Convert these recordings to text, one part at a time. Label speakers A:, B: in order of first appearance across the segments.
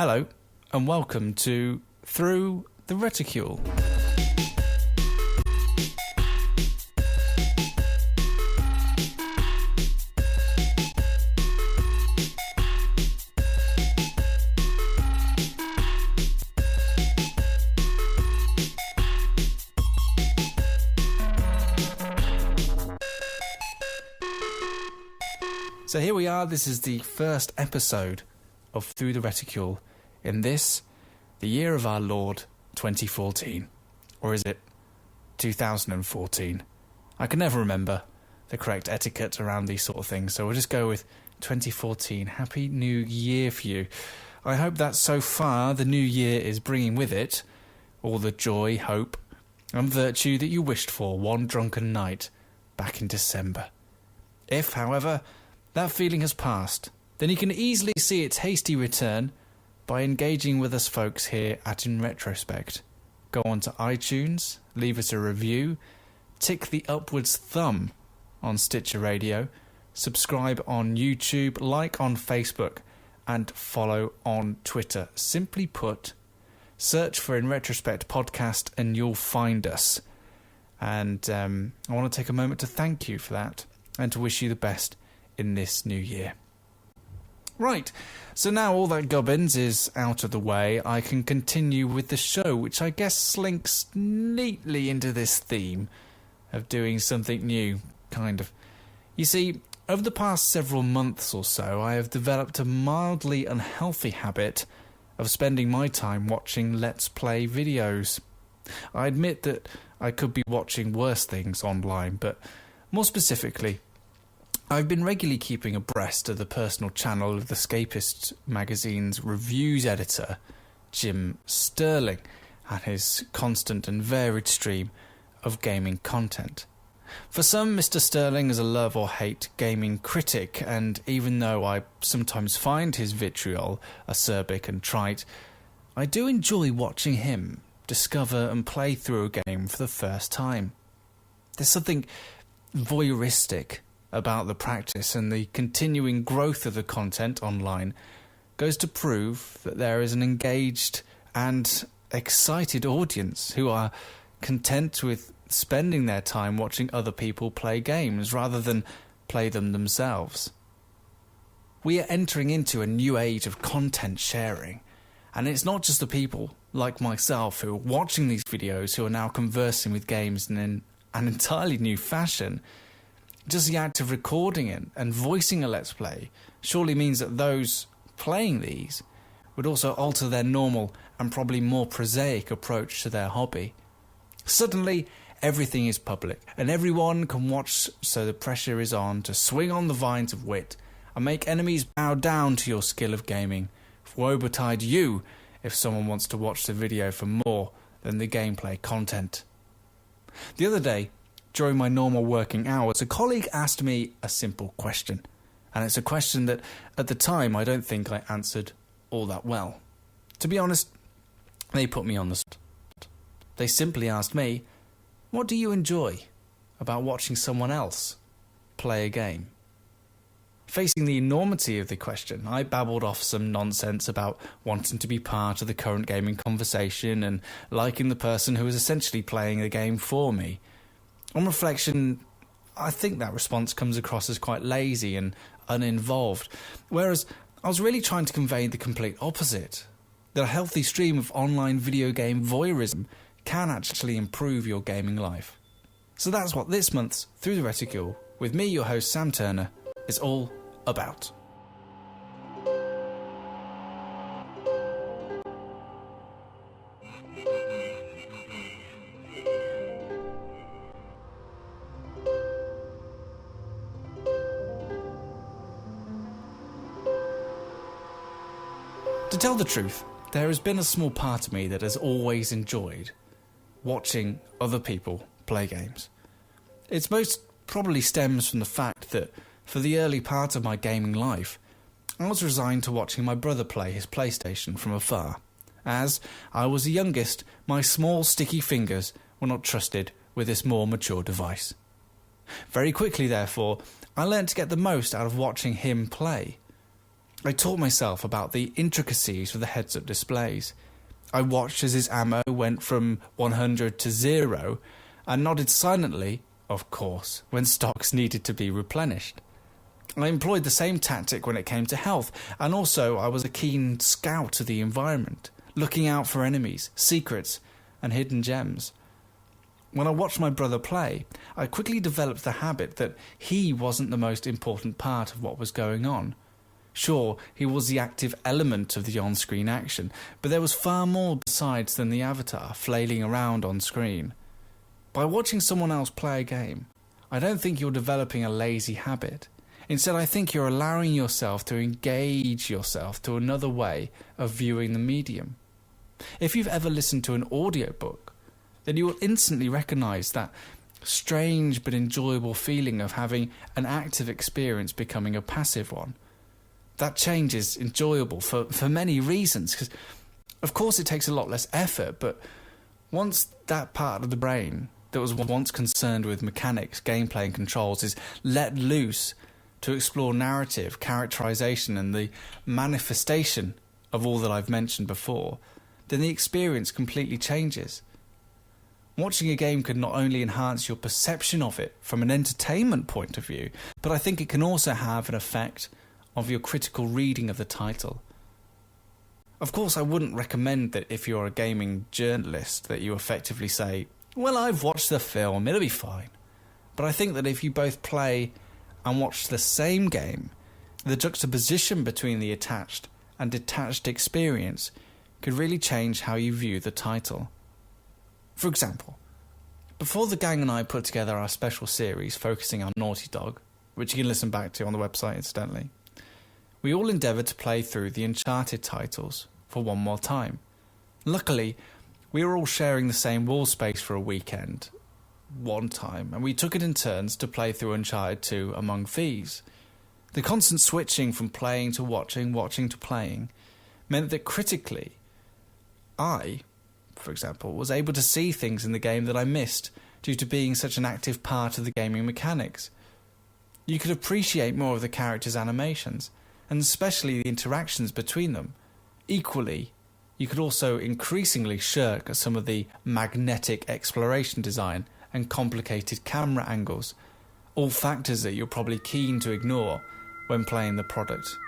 A: Hello, and welcome to Through the Reticle. So here we are, this is the first episode of Through the Reticle in this, the year of our Lord, 2014. Or is it 2014? I can never remember the correct etiquette around these sort of things, so we'll just go with 2014. Happy New Year for you. I hope that so far the new year is bringing with it all the joy, hope, and virtue that you wished for one drunken night back in December. If, however, that feeling has passed, then you can easily see its hasty return by engaging with us folks here at In Retrospect. Go on to iTunes, leave us a review, tick the upwards thumb on Stitcher Radio, subscribe on YouTube, like on Facebook, and follow on Twitter. Simply put, search for In Retrospect Podcast and you'll find us. And I want to take a moment to thank you for that and to wish you the best in this new year. Right, so now all that gubbins is out of the way, I can continue with the show, which I guess slinks neatly into this theme of doing something new, kind of. You see, over the past several months or so, I have developed a mildly unhealthy habit of spending my time watching Let's Play videos. I admit that I could be watching worse things online, but more specifically, I've been regularly keeping abreast of the personal channel of the Escapist magazine's reviews editor, Jim Sterling, and his constant and varied stream of gaming content. For some, Mr. Sterling is a love or hate gaming critic, and even though I sometimes find his vitriol acerbic and trite, I do enjoy watching him discover and play through a game for the first time. There's something voyeuristic about the practice, and the continuing growth of the content online goes to prove that there is an engaged and excited audience who are content with spending their time watching other people play games rather than play them themselves. We are entering into a new age of content sharing, and it's not just the people like myself who are watching these videos who are now conversing with games in an entirely new fashion. Just the act of recording it and voicing a Let's Play surely means that those playing these would also alter their normal and probably more prosaic approach to their hobby. Suddenly, everything is public, and everyone can watch, so the pressure is on to swing on the vines of wit and make enemies bow down to your skill of gaming. Woe betide you if someone wants to watch the video for more than the gameplay content. The other day, during my normal working hours, a colleague asked me a simple question, and it's a question that, at the time, I don't think I answered all that well. To be honest, they put me on the spot. They simply asked me, what do you enjoy about watching someone else play a game? Facing the enormity of the question, I babbled off some nonsense about wanting to be part of the current gaming conversation and liking the person who was essentially playing the game for me. On reflection, I think that response comes across as quite lazy and uninvolved, whereas I was really trying to convey the complete opposite, that a healthy stream of online video game voyeurism can actually improve your gaming life. So that's what this month's Through the Reticle, with me, your host Sam Turner, is all about. To tell the truth, there has been a small part of me that has always enjoyed watching other people play games. It most probably stems from the fact that, for the early part of my gaming life, I was resigned to watching my brother play his PlayStation from afar. As I was the youngest, my small sticky fingers were not trusted with this more mature device. Very quickly, therefore, I learnt to get the most out of watching him play. I taught myself about the intricacies of the heads-up displays. I watched as his ammo went from 100 to 0 and nodded silently, of course, when stocks needed to be replenished. I employed the same tactic when it came to health, and also I was a keen scout of the environment, looking out for enemies, secrets, and hidden gems. When I watched my brother play, I quickly developed the habit that he wasn't the most important part of what was going on. Sure, he was the active element of the on-screen action, but there was far more besides than the avatar flailing around on screen. By watching someone else play a game, I don't think you're developing a lazy habit. Instead, I think you're allowing yourself to engage yourself to another way of viewing the medium. If you've ever listened to an audiobook, then you will instantly recognise that strange but enjoyable feeling of having an active experience becoming a passive one. That change is enjoyable for many reasons, because of course it takes a lot less effort, but once that part of the brain that was once concerned with mechanics, gameplay and controls is let loose to explore narrative, characterization and the manifestation of all that I've mentioned before, then the experience completely changes. Watching a game can not only enhance your perception of it from an entertainment point of view, but I think it can also have an effect of your critical reading of the title. Of course, I wouldn't recommend that if you're a gaming journalist that you effectively say, well, I've watched the film, it'll be fine. But I think that if you both play and watch the same game, the juxtaposition between the attached and detached experience could really change how you view the title. For example, before the gang and I put together our special series focusing on Naughty Dog, which you can listen back to on the website incidentally, we all endeavoured to play through the Uncharted titles for one more time. Luckily, we were all sharing the same wall space for a weekend one time, and we took it in turns to play through Uncharted 2 among thieves. The constant switching from playing to watching, watching to playing, meant that critically, I, for example, was able to see things in the game that I missed due to being such an active part of the gaming mechanics. You could appreciate more of the characters' animations, and especially the interactions between them. Equally, you could also increasingly shirk at some of the magnetic exploration design and complicated camera angles, all factors that you're probably keen to ignore when playing the product.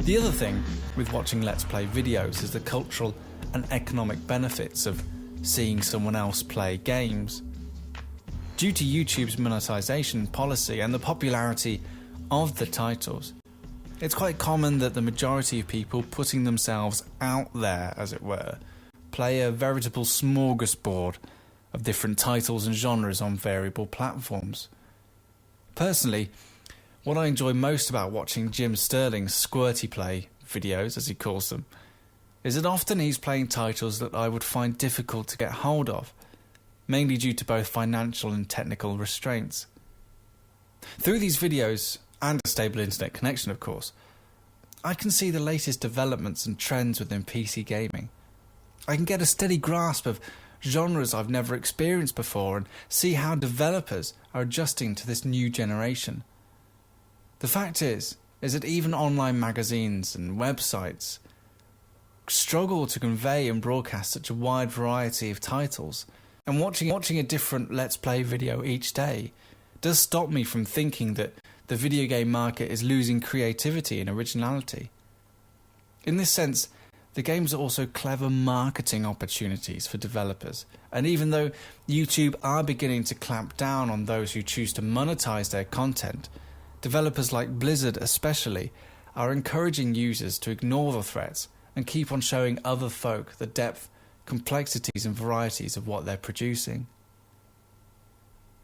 A: The other thing with watching Let's Play videos is the cultural and economic benefits of seeing someone else play games. Due to YouTube's monetization policy and the popularity of the titles, it's quite common that the majority of people putting themselves out there, as it were, play a veritable smorgasbord of different titles and genres on variable platforms. Personally, what I enjoy most about watching Jim Sterling's squirty play videos, as he calls them, is that often he's playing titles that I would find difficult to get hold of, mainly due to both financial and technical restraints. Through these videos, and a stable internet connection of course, I can see the latest developments and trends within PC gaming. I can get a steady grasp of genres I've never experienced before and see how developers are adjusting to this new generation. The fact is that even online magazines and websites struggle to convey and broadcast such a wide variety of titles, and watching a different Let's Play video each day does stop me from thinking that the video game market is losing creativity and originality. In this sense, the games are also clever marketing opportunities for developers, and even though YouTube are beginning to clamp down on those who choose to monetize their content, developers like Blizzard especially are encouraging users to ignore the threats and keep on showing other folk the depth, complexities and varieties of what they're producing.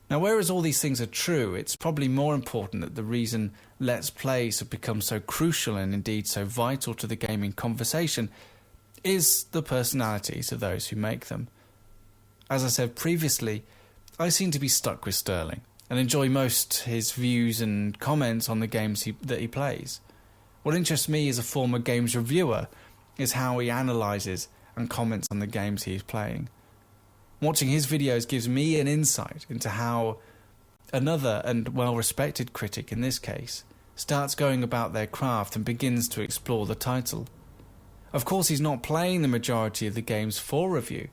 A: Now, whereas all these things are true, it's probably more important that the reason Let's Plays have become so crucial and indeed so vital to the gaming conversation is the personalities of those who make them. As I said previously, I seem to be stuck with Sterling, and enjoy most his views and comments on the games that he plays. What interests me as a former games reviewer is how he analyses and comments on the games he is playing. Watching his videos gives me an insight into how another and well-respected critic in this case starts going about their craft and begins to explore the title. Of course, he's not playing the majority of the games for review,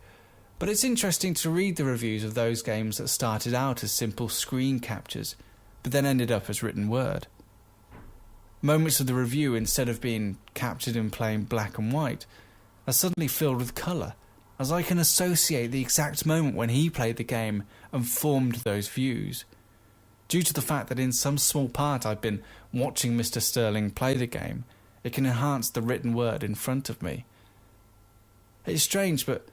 A: but it's interesting to read the reviews of those games that started out as simple screen captures, but then ended up as written word. Moments of the review, instead of being captured in plain black and white, are suddenly filled with colour, as I can associate the exact moment when he played the game and formed those views. Due to the fact that in some small part I've been watching Mr. Sterling play the game, it can enhance the written word in front of me. It's strange, but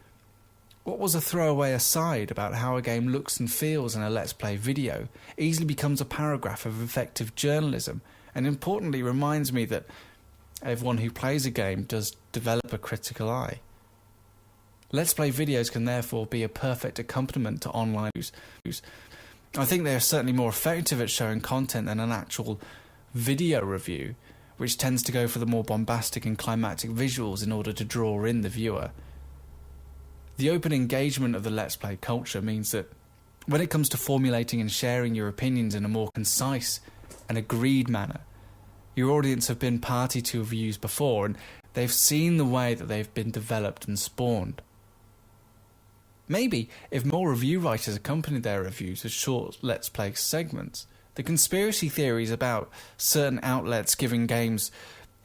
A: what was a throwaway aside about how a game looks and feels in a Let's Play video easily becomes a paragraph of effective journalism, and importantly reminds me that everyone who plays a game does develop a critical eye. Let's Play videos can therefore be a perfect accompaniment to online news. I think they are certainly more effective at showing content than an actual video review, which tends to go for the more bombastic and climactic visuals in order to draw in the viewer. The open engagement of the Let's Play culture means that when it comes to formulating and sharing your opinions in a more concise and agreed manner, your audience have been party to reviews before, and they've seen the way that they've been developed and spawned. Maybe if more review writers accompanied their reviews with short Let's Play segments, the conspiracy theories about certain outlets giving games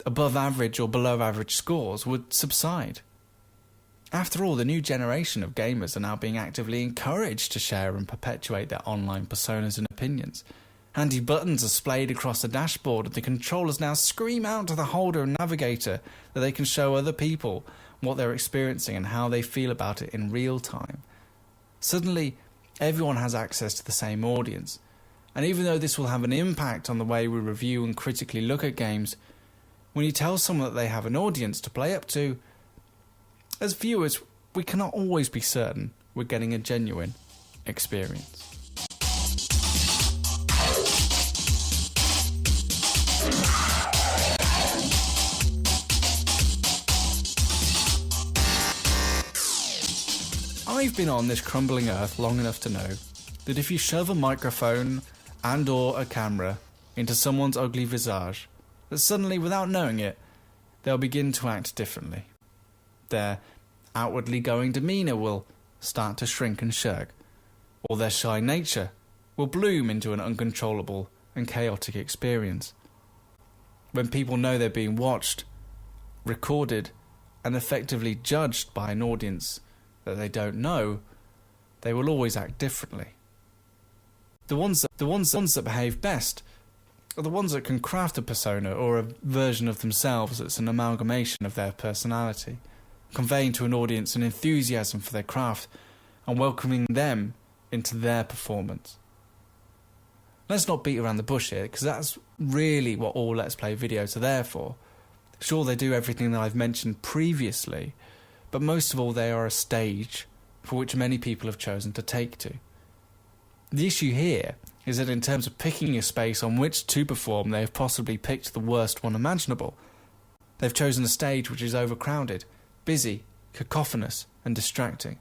A: above average or below average scores would subside. After all, the new generation of gamers are now being actively encouraged to share and perpetuate their online personas and opinions. Handy buttons are splayed across the dashboard, and the controllers now scream out to the holder and navigator that they can show other people what they're experiencing and how they feel about it in real time. Suddenly, everyone has access to the same audience, and even though this will have an impact on the way we review and critically look at games, when you tell someone that they have an audience to play up to, as viewers, we cannot always be certain we're getting a genuine experience. I've been on this crumbling earth long enough to know that if you shove a microphone and or a camera into someone's ugly visage, that suddenly, without knowing it, they'll begin to act differently. Their outwardly going demeanour will start to shrink and shirk, or their shy nature will bloom into an uncontrollable and chaotic experience. When people know they're being watched, recorded, and effectively judged by an audience that they don't know, they will always act differently. The ones that behave best are the ones that can craft a persona or a version of themselves that's an amalgamation of their personality, conveying to an audience an enthusiasm for their craft and welcoming them into their performance. Let's not beat around the bush here, because that's really what all Let's Play videos are there for. Sure, they do everything that I've mentioned previously, but most of all they are a stage for which many people have chosen to take to. The issue here is that in terms of picking a space on which to perform, they have possibly picked the worst one imaginable. They've chosen a stage which is overcrowded, busy, cacophonous and distracting.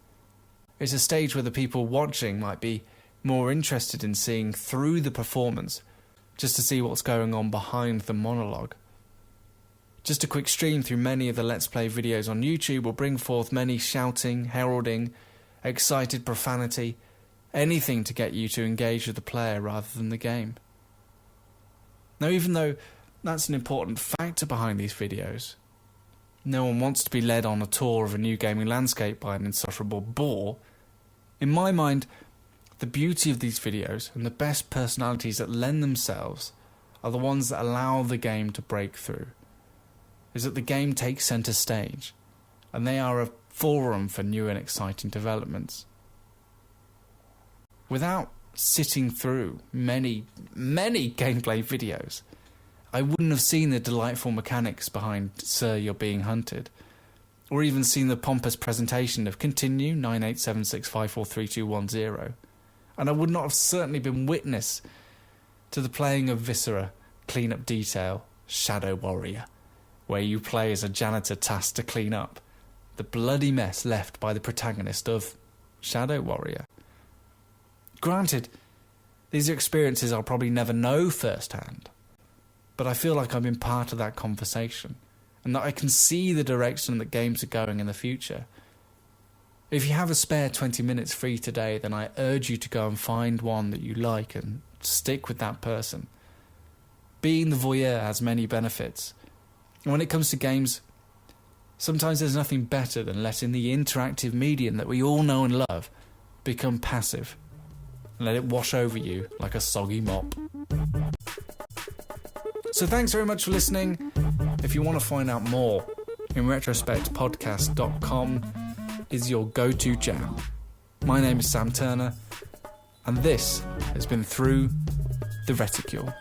A: It's a stage where the people watching might be more interested in seeing through the performance, just to see what's going on behind the monologue. Just a quick stream through many of the Let's Play videos on YouTube will bring forth many shouting, heralding, excited profanity, anything to get you to engage with the player rather than the game. Now, even though that's an important factor behind these videos, no one wants to be led on a tour of a new gaming landscape by an insufferable bore. In my mind, the beauty of these videos and the best personalities that lend themselves are the ones that allow the game to break through. Is that the game takes centre stage, and they are a forum for new and exciting developments. Without sitting through many gameplay videos, I wouldn't have seen the delightful mechanics behind Sir, You're Being Hunted, or even seen the pompous presentation of Continue 9876543210. And I would not have certainly been witness to the playing of Viscera Clean-Up Detail Shadow Warrior, where you play as a janitor tasked to clean up the bloody mess left by the protagonist of Shadow Warrior. Granted, these are experiences I'll probably never know firsthand, but I feel like I've been part of that conversation, and that I can see the direction that games are going in the future. If you have a spare 20 minutes free today, then I urge you to go and find one that you like and stick with that person. Being the voyeur has many benefits. And when it comes to games, sometimes there's nothing better than letting the interactive medium that we all know and love become passive and let it wash over you like a soggy mop. So thanks very much for listening. If you want to find out more, inretrospectpodcast.com is your go-to jam. My name is Sam Turner, and this has been Through the Reticule.